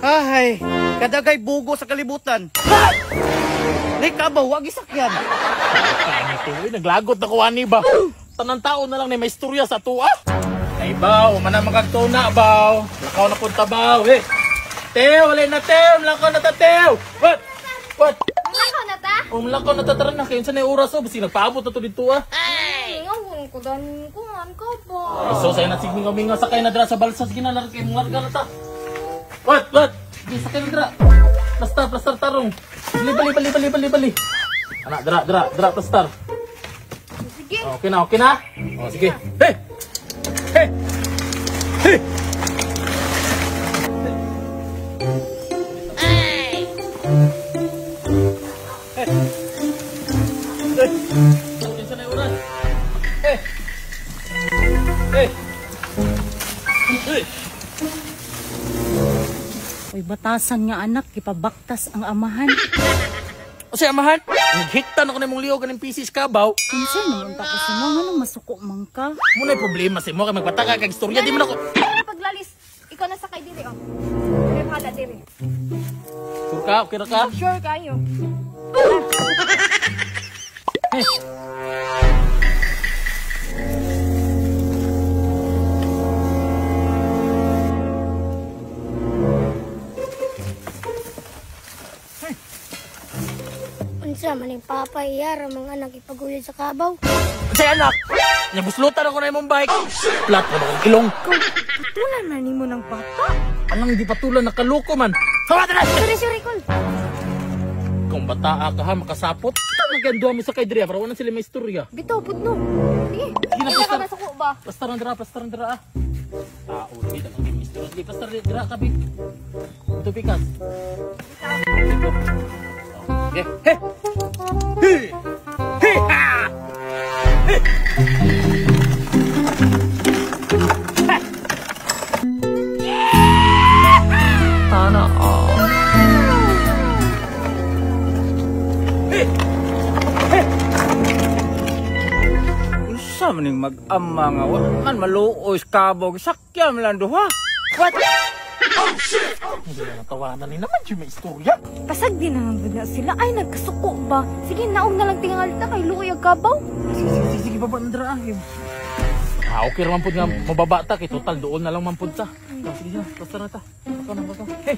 Ay, kadagay bugo sa kalibutan. Kabaw, wag isakyan. Naglagot na ko ani ba? Tanang tao na lang na may istorya sa tuwa. Ay baw, mana makagtuna baw. Lakaw na punta baw. Teo, wala na Teo. Lakaw na ta Teo. What? Lakaw na ta? Lakaw na ta taran na. Kaya saan na oras o? Basi nagpaabot na to dito ah. Ay, ngawin ko danin ko. An ka ba? So sa'yo na sigmingaw-mingaw sakay na dira sa balsa. Sige na lang kayo mga larga na ta. What? Sige, sakay na dira. Plastar tarong. Bali. Anak, dra, plastar. Sige. Okay na. Oh, sige. Hey! Uy, batasan nga anak, ipabaktas ang amahan. O siya, amahan, naghiktan ako na mong liyo ganing pisis kabaw. Kinsa naman ta ko sa mga nang masuko man ka. Muna yung problema sa mo, kaya magpataka kag istorya, di mo na ko. Paglalis, ikaw na sakay diri, oh. Diri hala diri. Sure ka? Okay na ka? Sure kayo. Unsa man yung papayar ang mga anak ipaguyod sa kabaw. Say anak, nabuslutan ako na yung bike. Plat mo na kong kilong. Patulan na ni mo ng bata. Anong di patulan na kaluko man. Kawata na! Sorry, Col. Kung bata ka ha, makasapot. Nagandua mo sa kay Drea, para wala sila may istorya. Bitaw, pudno. Sige. na, Ikaw ka nasuko ba? Plastar ang dira ah. Ulit ang game istorya. Sige, plastar ang dira kabi. Ito pikas. Okay. Hey! Ha! Tana Unsa man ning mag-ama nga wa man maluoy kabog sakyam lang duha. What? Oh shit! Hindi na natawanan ni naman yung may istorya. Pasag din naman na sila. Ay, nagkasuko ba? Sige, naog na lang tingal ta kay Luoy ang kabaw. Sige, baba ng dira ahim. Okay naman po nga mababa ta kay total doon na lang man po ta. Sige na, basta na ta. Baka. Hey!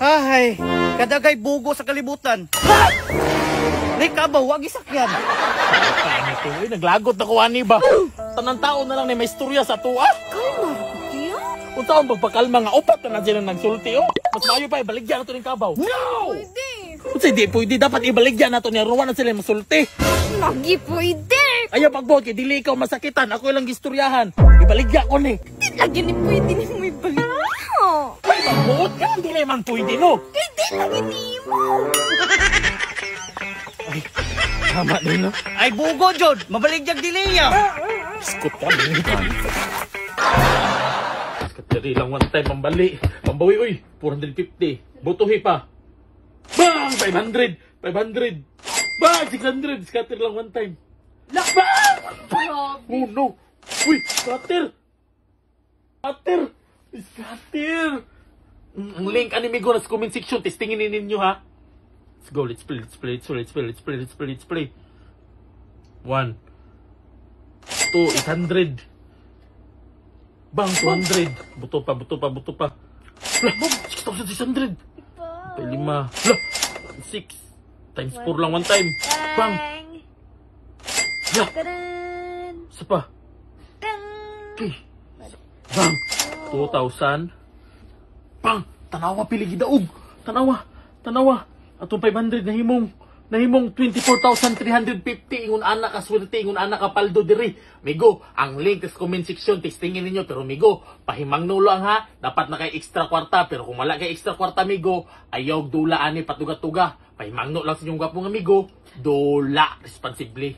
Ay, kadagay bugo sa kalibutan. Kabaw, wag isakyan. Naglagot na ko ani ba? Tanang tao na lang na may istorya sa tuwa. Kalma, Kuya. Kung taon magpakalma nga upat na sila nagsulti oh. Mas maayo pa ibaligyan nato ning kabaw. No! Pwede. Kung hindi pwede dapat ibaligyan nato ni Ruwan na sila masulti. Lagi pwede. Ayaw pagbuot kay dili ikaw masakitan, ako ilang gistoryahan. Ibaligya ko ni. Lagi ni pwede ni mo ibalik. Ay, pagbuot ka, dili man pwede no. Pwede lagi ni mo. Ay, tama din no. Ay bugo jud, mabaligyan diliya. Iskot ka, bilitan. Iskot lang one time pambali. Pambawi, uy, 450. Butuhi pa. Bang! 500! Bang! 600! Scatter lang one time. Bang! Oh no! Uy! Scatter! Ang link animigo na sa comment section. Testingin ninyo ha. Let's go. Let's play. 1 2 800 Bang! 200 Buto pa. Lah! 6,600 5 lah! 6 times 4 lang one time. Bang! Lah! Isa pa. Okay. Bang! 2,000. Bang! Tanawa piligi daog. Tanawa. Atong 500 nahimong 24,350 ingon anak ka swerte, ingon anak ka paldo diri. Migo, ang link sa comment section testingin ninyo, pero migo, pahimangno lang ha. Dapat na kay extra kwarta, pero kung wala kay extra kwarta migo, ayaw dula ani patuga-tuga. Pahimangno lang sa inyong gapong amigo, dula responsibly.